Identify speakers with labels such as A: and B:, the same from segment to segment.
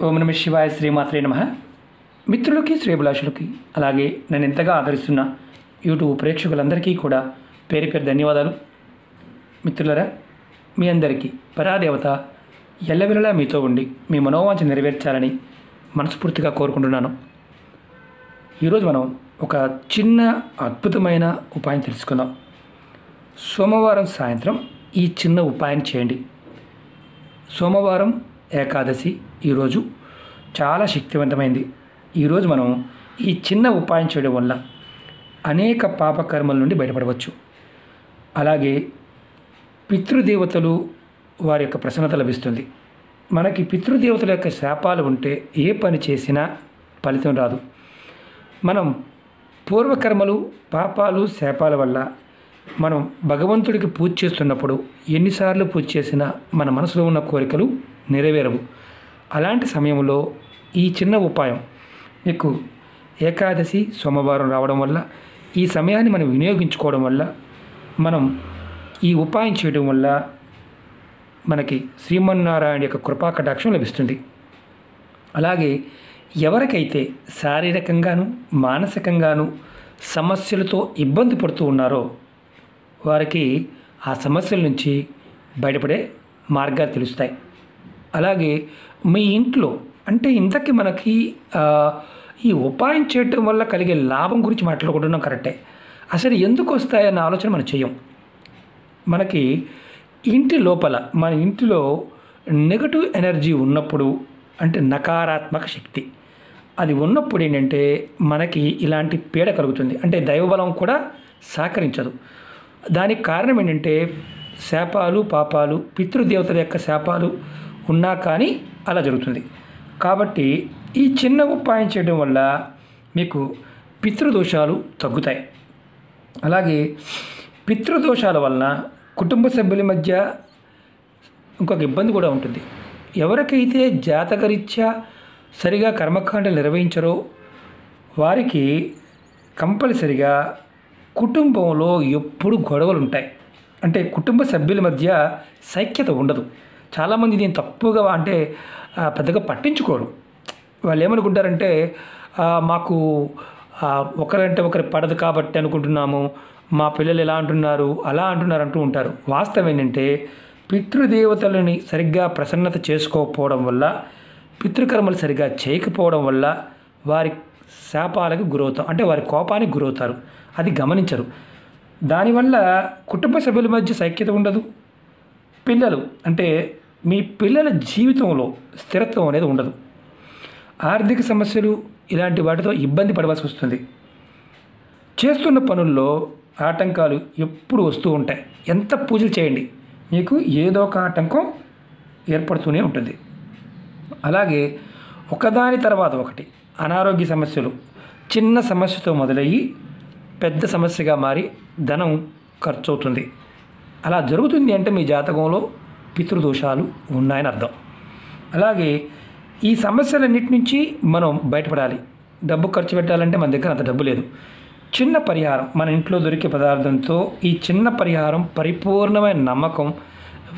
A: ఓం నమ శివాయ శ్రీమాత్రే నమః. మిత్రులకి శ్రేభిలాషులకి అలాగే నన్ను ఎంతగా ఆదరిస్తున్న యూట్యూబ్ ప్రేక్షకులందరికీ కూడా పేరు పేరు ధన్యవాదాలు. మిత్రులరా, మీ అందరికీ పరాదేవత ఎల్లవెల్లలా మీతో ఉండి మీ మనోవాంఛ నెరవేర్చాలని మనస్ఫూర్తిగా కోరుకుంటున్నాను. ఈరోజు మనం ఒక చిన్న అద్భుతమైన ఉపాయం తెలుసుకుందాం. సోమవారం సాయంత్రం ఈ చిన్న ఉపాయం చేయండి. సోమవారం ఏకాదశి ఈరోజు చాలా శక్తివంతమైంది. ఈరోజు మనం ఈ చిన్న ఉపాయం చేయడం వల్ల అనేక పాపకర్మల నుండి బయటపడవచ్చు. అలాగే పితృదేవతలు వారి యొక్క ప్రసన్నత లభిస్తుంది. మనకి పితృదేవతల యొక్క శాపాలు ఉంటే ఏ పని చేసినా ఫలితం రాదు. మనం పూర్వకర్మలు, పాపాలు, శాపాల వల్ల మనం భగవంతుడికి పూజ చేస్తున్నప్పుడు ఎన్నిసార్లు పూజ చేసినా మన మనసులో ఉన్న కోరికలు నెరవేరవు. అలాంటి సమయంలో ఈ చిన్న ఉపాయం మీకు ఏకాదశి సోమవారం రావడం వల్ల, ఈ సమయాన్ని మనం వినియోగించుకోవడం వల్ల, మనం ఈ ఉపాయం చేయడం వల్ల మనకి శ్రీమన్నారాయణ యొక్క కృపా కటాక్షం లభిస్తుంది. అలాగే ఎవరికైతే శారీరకంగాను మానసికంగాను సమస్యలతో ఇబ్బంది పడుతూ ఉన్నారో వారికి ఆ సమస్యల నుంచి బయటపడే మార్గాలు తెలుస్తాయి. అలాగే మీ ఇంట్లో అంటే ఇంతకీ మనకి ఈ ఉపాయం చేయటం వల్ల కలిగే లాభం గురించి మాట్లాడుకుంటున్నాం కరెక్టే. అసలు ఎందుకు వస్తాయన్న ఆలోచన మనం చేయం. మనకి ఇంటి లోపల మన ఇంటిలో నెగటివ్ ఎనర్జీ ఉన్నప్పుడు, అంటే నకారాత్మక శక్తి అది ఉన్నప్పుడు ఏంటంటే మనకి ఇలాంటి పీడ కలుగుతుంది. అంటే దైవబలం కూడా సహకరించదు. దానికి కారణం ఏంటంటే శాపాలు, పాపాలు, పితృదేవతల యొక్క శాపాలు ఉన్నా కానీ అలా జరుగుతుంది. కాబట్టి ఈ చిన్న ఉపాయం చేయడం వల్ల మీకు పితృదోషాలు తగ్గుతాయి. అలాగే పితృదోషాల వలన కుటుంబ సభ్యుల మధ్య ఇంకొక ఇబ్బంది కూడా ఉంటుంది. ఎవరికైతే జాతకరీత్యా సరిగా కర్మకాండలు నిర్వహించరో వారికి కంపల్సరిగా కుటుంబంలో ఎప్పుడు గొడవలు ఉంటాయి. అంటే కుటుంబ సభ్యుల మధ్య సైక్యత ఉండదు. చాలామంది దీన్ని తప్పుగా అంటే పెద్దగా పట్టించుకోరు. వాళ్ళు ఏమనుకుంటారంటే మాకు ఒకరంటే ఒకరి పడదు కాబట్టి అనుకుంటున్నాము, మా పిల్లలు ఎలా అంటున్నారు అలా అంటున్నారు అంటూ ఉంటారు. వాస్తవం ఏంటంటే పితృదేవతలని సరిగ్గా ప్రసన్నత చేసుకోకపోవడం వల్ల, పితృకర్మలు సరిగ్గా చేయకపోవడం వల్ల వారి శాపాలకు గురవుతాం, అంటే వారి కోపానికి గురవుతారు. అది గమనించరు. దానివల్ల కుటుంబ సభ్యుల మధ్య సైక్యత ఉండదు. పిల్లలు అంటే మీ పిల్లల జీవితంలో స్థిరత్వం అనేది ఉండదు. ఆర్థిక సమస్యలు ఇలాంటి వాటితో ఇబ్బంది పడవలసి వస్తుంది. చేస్తున్న పనుల్లో ఆటంకాలు ఎప్పుడు వస్తూ ఉంటాయి. ఎంత పూజలు చేయండి మీకు ఏదో ఒక ఆటంకం ఏర్పడుతూనే ఉంటుంది. అలాగే ఒకదాని తర్వాత ఒకటి అనారోగ్య సమస్యలు చిన్న సమస్యతో మొదలయ్యి పెద్ద సమస్యగా మారి ధనం ఖర్చు అవుతుంది. అలా జరుగుతుంది అంటే మీ జాతకంలో పితృదోషాలు ఉన్నాయని అర్థం. అలాగే ఈ సమస్యలన్నిటి నుంచి మనం బయటపడాలి. డబ్బు ఖర్చు పెట్టాలంటే మన దగ్గర అంత డబ్బు లేదు. చిన్న పరిహారం మన ఇంట్లో దొరికే పదార్థంతో ఈ చిన్న పరిహారం పరిపూర్ణమైన నమ్మకం,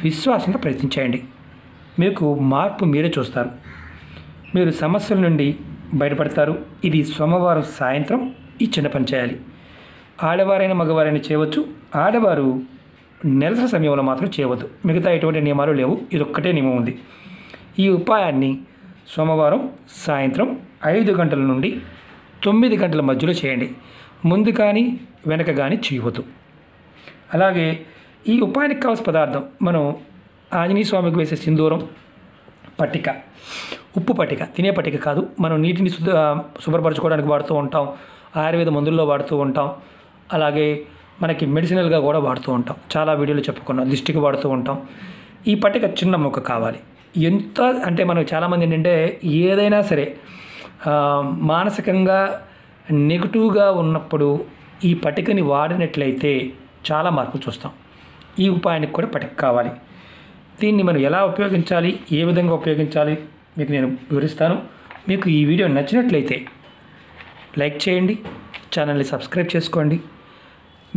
A: విశ్వాసంతో ప్రయత్నించేయండి. మీకు మార్పు మీరే చూస్తారు. మీరు సమస్యల నుండి బయటపడతారు. ఇది సోమవారం సాయంత్రం ఈ చిన్న పని చేయాలి. ఆడవారైనా మగవారైనా చేయవచ్చు. ఆడవారు నెలసరి సమయంలో మాత్రం చేయవద్దు. మిగతా ఎటువంటి నియమాలు లేవు. ఇదొక్కటే నియమం ఉంది. ఈ ఉపాయాన్ని సోమవారం సాయంత్రం 5 గంటల నుండి 9 గంటల మధ్యలో చేయండి. ముందు కానీ వెనక కానీ చేయవద్దు. అలాగే ఈ ఉపాయానికి కావాల్సిన పదార్థం మనం ఆంజనేయ స్వామికి వేసే సింధూరం, పట్టిక, ఉప్పు పట్టిక, తినే పట్టిక కాదు. మనం నీటిని శుభ్రపరచుకోవడానికి వాడుతూ ఉంటాం. ఆయుర్వేద మందుల్లో వాడుతూ ఉంటాం. అలాగే మనకి మెడిసినల్గా కూడా వాడుతూ ఉంటాం. చాలా వీడియోలు చెప్పుకున్నాం. దిష్టికి వాడుతూ ఉంటాం. ఈ పట్టిక చిన్న ముక్క కావాలి. ఎంత అంటే మనం చాలామంది ఏంటంటే ఏదైనా సరే మానసికంగా నెగిటివ్గా ఉన్నప్పుడు ఈ పట్టికని వాడినట్లయితే చాలా మార్పులు చూస్తాం. ఈ ఉపాయానికి కూడా పట్టిక కావాలి. దీన్ని మనం ఎలా ఉపయోగించాలి, ఏ విధంగా ఉపయోగించాలి మీకు నేను వివరిస్తాను. మీకు ఈ వీడియో నచ్చినట్లయితే లైక్ చేయండి, ఛానల్ని సబ్స్క్రైబ్ చేసుకోండి.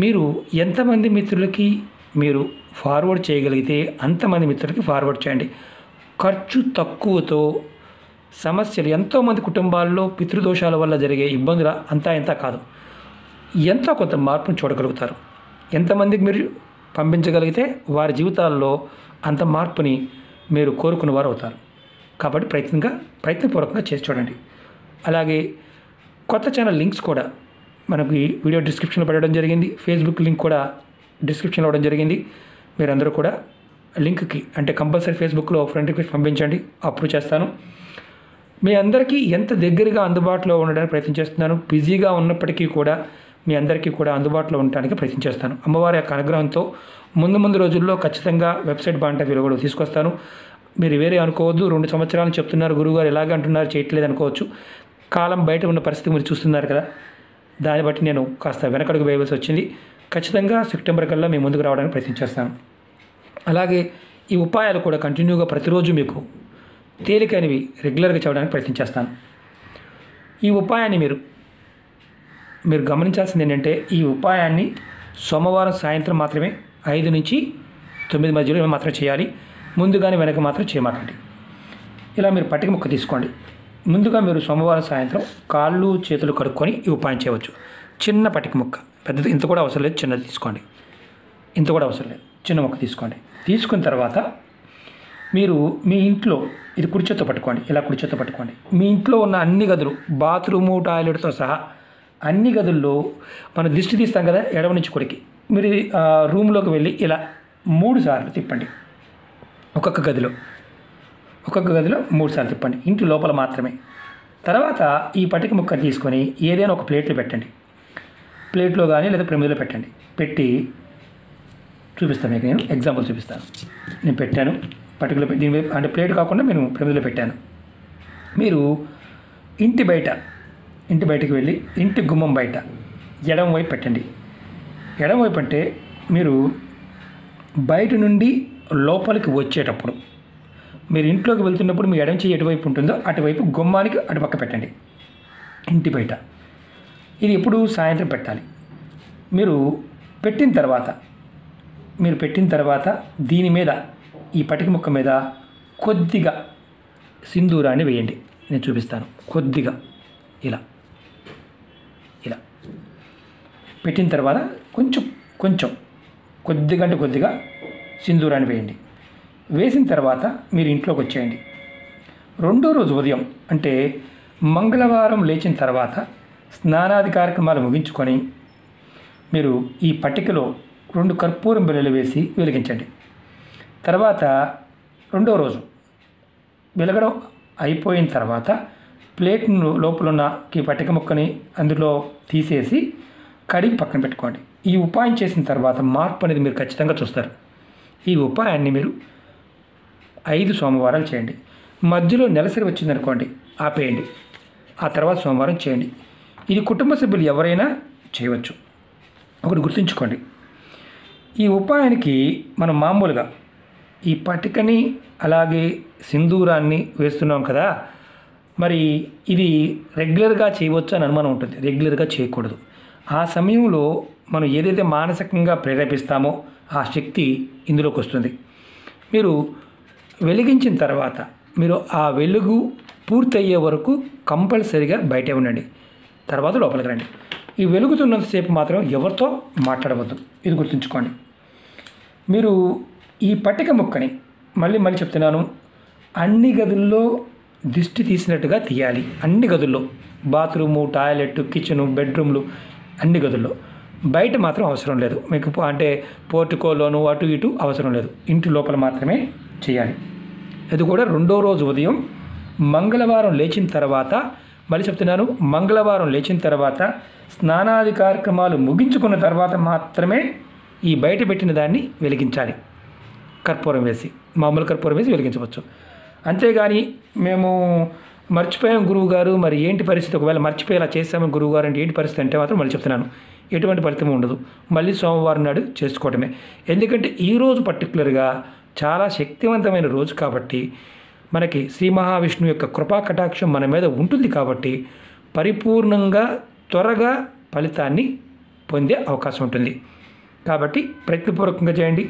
A: మీరు ఎంతమంది మిత్రులకి మీరు ఫార్వర్డ్ చేయగలిగితే అంతమంది మిత్రులకి ఫార్వర్డ్ చేయండి. ఖర్చు తక్కువతో సమస్యలు ఎంతోమంది కుటుంబాల్లో పితృదోషాల వల్ల జరిగే ఇబ్బందులు అంతా ఇంత కాదు, ఎంతో కొంత మార్పును చూడగలుగుతారు. ఎంతమందికి మీరు పంపించగలిగితే వారి జీవితాల్లో అంత మార్పుని మీరు కోరుకున్న వారు అవుతారు. కాబట్టి ప్రయత్నపూర్వకంగా చేసి చూడండి. అలాగే కొత్త ఛానల్ లింక్స్ కూడా మనకి వీడియో డిస్క్రిప్షన్లో పెట్టడం జరిగింది. ఫేస్బుక్ లింక్ కూడా డిస్క్రిప్షన్లో ఇవ్వడం జరిగింది. మీరందరూ కూడా లింక్కి అంటే కంపల్సరీ ఫేస్బుక్లో ఫ్రెండ్ రిక్వెస్ట్ పంపించండి, అప్రూవ్ చేస్తాను. మీ అందరికీ ఎంత దగ్గరగా అందుబాటులో ఉండడానికి ప్రయత్నం చేస్తున్నాను. బిజీగా ఉన్నప్పటికీ కూడా మీ అందరికీ కూడా అందుబాటులో ఉండడానికి ప్రయత్నం చేస్తాను. అమ్మవారి యొక్క అనుగ్రహంతో ముందు రోజుల్లో ఖచ్చితంగా వెబ్సైట్ బాగుంటే వీళ్ళు కూడా తీసుకొస్తాను. మీరు వేరే అనుకోవద్దు. 2 సంవత్సరాలు చెప్తున్నారు గురువుగారు, ఎలాగ అంటున్నారు, చేయట్లేదు అనుకోవచ్చు. కాలం బయట ఉన్న పరిస్థితి మీరు చూస్తున్నారు కదా, దాన్ని బట్టి నేను కాస్త వెనకడుగు వేయవలసి వచ్చింది. ఖచ్చితంగా సెప్టెంబర్ కల్లా మీ ముందుకు రావడానికి ప్రయత్నం చేస్తాను. అలాగే ఈ ఉపాయాలు కూడా కంటిన్యూగా ప్రతిరోజు మీకు తేలికైనవి రెగ్యులర్గా చేయడానికి ప్రయత్నం చేస్తాను. ఈ ఉపాయాన్ని మీరు గమనించాల్సింది ఏంటంటే, ఈ ఉపాయాన్ని సోమవారం సాయంత్రం మాత్రమే 5 నుంచి 9 మధ్యలో మాత్రం చేయాలి. ముందుగానే వెనక మాత్రం చేయమాకండి. ఇలా మీరు పట్టిక ముక్క తీసుకోండి. ముందుగా మీరు సోమవారం సాయంత్రం కాళ్ళు చేతులు కడుక్కొని ఈ ఉపాయం చేయవచ్చు. చిన్న పట్టిక ముక్క, పెద్దది ఇంత కూడా అవసరం లేదు, చిన్నది తీసుకోండి. ఇంత కూడా అవసరం లేదు, చిన్న ముక్క తీసుకోండి. తీసుకున్న తర్వాత మీరు మీ ఇంట్లో ఇది కుడి చేత్తో పట్టుకోండి. ఇలా కుడి చేత్తో పట్టుకోండి. మీ ఇంట్లో ఉన్న అన్ని గదులు, బాత్రూము, టాయిలెట్తో సహా అన్ని గదుల్లో మనం దిష్టి తీస్తాం కదా, ఎడమ నుంచి కుడికి. మీరు రూమ్లోకి వెళ్ళి ఇలా 3 సార్లు తిప్పండి. ఒక్కొక్క గదిలో 3 సార్లు తిప్పండి, ఇంటి లోపల మాత్రమే. తర్వాత ఈ పట్టిక ముక్కను తీసుకొని ఏదైనా ఒక ప్లేట్లో పెట్టండి. ప్లేట్లో కానీ లేదా ప్రమిదలో పెట్టండి. పెట్టి చూపిస్తాను మీకు, నేను ఎగ్జాంపుల్ చూపిస్తాను. నేను పెట్టాను పట్టికలో, దీని అంటే ప్లేట్ కాకుండా నేను ప్రమిదలో పెట్టాను. మీరు ఇంటి బయటకు వెళ్ళి ఇంటి గుమ్మం బయట ఎడమ వైపు పెట్టండి. ఎడమ వైపు అంటే మీరు బయట నుండి లోపలికి వచ్చేటప్పుడు, మీరు ఇంట్లోకి వెళ్తున్నప్పుడు మీ ఎడమ చెయ్యి ఎటువైపు ఉంటుందో అటువైపు గుమ్మానికి అటుపక్క పెట్టండి, ఇంటి బయట. ఇది ఎప్పుడు సాయంత్రం పెట్టాలి. మీరు పెట్టిన తర్వాత దీని మీద, ఈ పట్టిక ముక్క మీద కొద్దిగా సింధూరాన్ని వేయండి. నేను చూపిస్తాను. కొద్దిగా ఇలా పెట్టిన తర్వాత కొద్దిగా సింధూరాన్ని వేయండి. వేసిన తర్వాత మీరు ఇంట్లోకి వచ్చేయండి. 2వ రోజు ఉదయం అంటే మంగళవారం లేచిన తర్వాత స్నానాది కార్యక్రమాలు ముగించుకొని మీరు ఈ పట్టికలో 2 కర్పూరం బిళ్ళలు వేసి వెలిగించండి. తర్వాత 2వ రోజు వెలగడం అయిపోయిన తర్వాత ప్లేట్ లోపల ఉన్న ఈ పట్టిక ముక్కని అందులో తీసేసి కడిగి పక్కన పెట్టుకోండి. ఈ ఉపాయం చేసిన తర్వాత మార్పు అనేది మీరు ఖచ్చితంగా చూస్తారు. ఈ ఉపాయాన్ని మీరు 5 సోమవారాలు చేయండి. మధ్యలో నెలసరి వచ్చిందనుకోండి, ఆపేయండి. ఆ తర్వాత సోమవారం చేయండి. ఇది కుటుంబ సభ్యులు ఎవరైనా చేయవచ్చు. ఒకటి గుర్తుంచుకోండి, ఈ ఉపాయానికి మనం మామూలుగా ఈ పట్టికని అలాగే సింధూరాన్ని వేస్తున్నాం కదా, మరి ఇది రెగ్యులర్గా చేయవచ్చు అని అనుమానం ఉంటుంది. రెగ్యులర్గా చేయకూడదు. ఆ సమయంలో మనం ఏదైతే మానసికంగా ప్రేరేపిస్తామో ఆ శక్తి ఇందులోకి వస్తుంది. మీరు వెలిగించిన తర్వాత మీరు ఆ వెలుగు పూర్తయ్యే వరకు కంపల్సరీగా బయటే ఉండండి. తర్వాత లోపలికి రండి. ఈ వెలుగుతున్నంతసేపు మాత్రం ఎవరితో మాట్లాడవద్దు. ఇది గుర్తుంచుకోండి. మీరు ఈ పట్టిక ముక్కని మళ్ళీ చెప్తున్నాను, అన్ని గదుల్లో దిష్టి తీసినట్టుగా తీయాలి. అన్ని గదుల్లో, బాత్రూము, టాయిలెట్, కిచెను, బెడ్రూమ్లు, అన్ని గదుల్లో. బయట మాత్రం అవసరం లేదు. మీకు అంటే పోర్టికోలోను అటు ఇటు అవసరం లేదు. ఇంటి లోపల మాత్రమే చేయాలి. ఇది కూడా 2వ రోజు ఉదయం మంగళవారం లేచిన తర్వాత, మళ్ళీ చెప్తున్నాను, మంగళవారం లేచిన తర్వాత స్నానాది కార్యక్రమాలు ముగించుకున్న తర్వాత మాత్రమే ఈ బయట పెట్టిన దాన్ని వెలిగించాలి. కర్పూరం వేసి, మామూలు కర్పూరం వేసి వెలిగించవచ్చు. అంతేగాని మేము మర్చిపోయాం గురువుగారు, మరి ఏంటి పరిస్థితి, ఒకవేళ మర్చిపోయేలా చేసాము గురువుగారు అంటే ఏంటి పరిస్థితి అంటే మాత్రం మళ్ళీ చెప్తున్నాను, ఎటువంటి ఫలితం ఉండదు. మళ్ళీ సోమవారం నాడు చేసుకోవడమే. ఎందుకంటే ఈరోజు పర్టికులర్గా చాలా శక్తివంతమైన రోజు కాబట్టి, మనకి శ్రీ మహావిష్ణువు యొక్క కృపా కటాక్షం మన మీద ఉంటుంది కాబట్టి పరిపూర్ణంగా త్వరగా ఫలితాన్ని పొందే అవకాశం ఉంటుంది. కాబట్టి ప్రయత్నపూర్వకంగా చేయండి.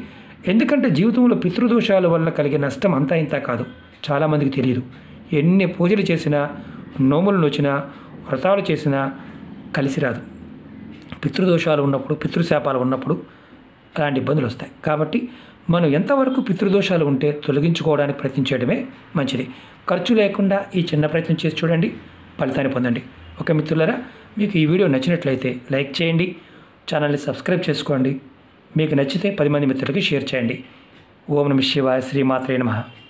A: ఎందుకంటే జీవితంలో పితృదోషాల వల్ల కలిగే నష్టం అంతా ఇంత కాదు, చాలామందికి తెలియదు. ఎన్ని పూజలు చేసినా, నోములు నోచినా, వ్రతాలు చేసినా కలిసి రాదు. పితృదోషాలు ఉన్నప్పుడు, పితృశాపాలు ఉన్నప్పుడు అలాంటి ఇబ్బందులు వస్తాయి. కాబట్టి మనం ఎంతవరకు పితృదోషాలు ఉంటే తొలగించుకోవడానికి ప్రయత్నం చేయడమే మంచిది. ఖర్చు లేకుండా ఈ చిన్న ప్రయత్నం చేసి చూడండి, ఫలితాన్ని పొందండి. ఓకే మిత్రులారా, మీకు ఈ వీడియో నచ్చినట్లయితే లైక్ చేయండి, ఛానల్ని సబ్స్క్రైబ్ చేసుకోండి. మీకు నచ్చితే 10 మంది మిత్రులకి షేర్ చేయండి. ఓం నమః శివాయ. శ్రీమాత్రే నమః.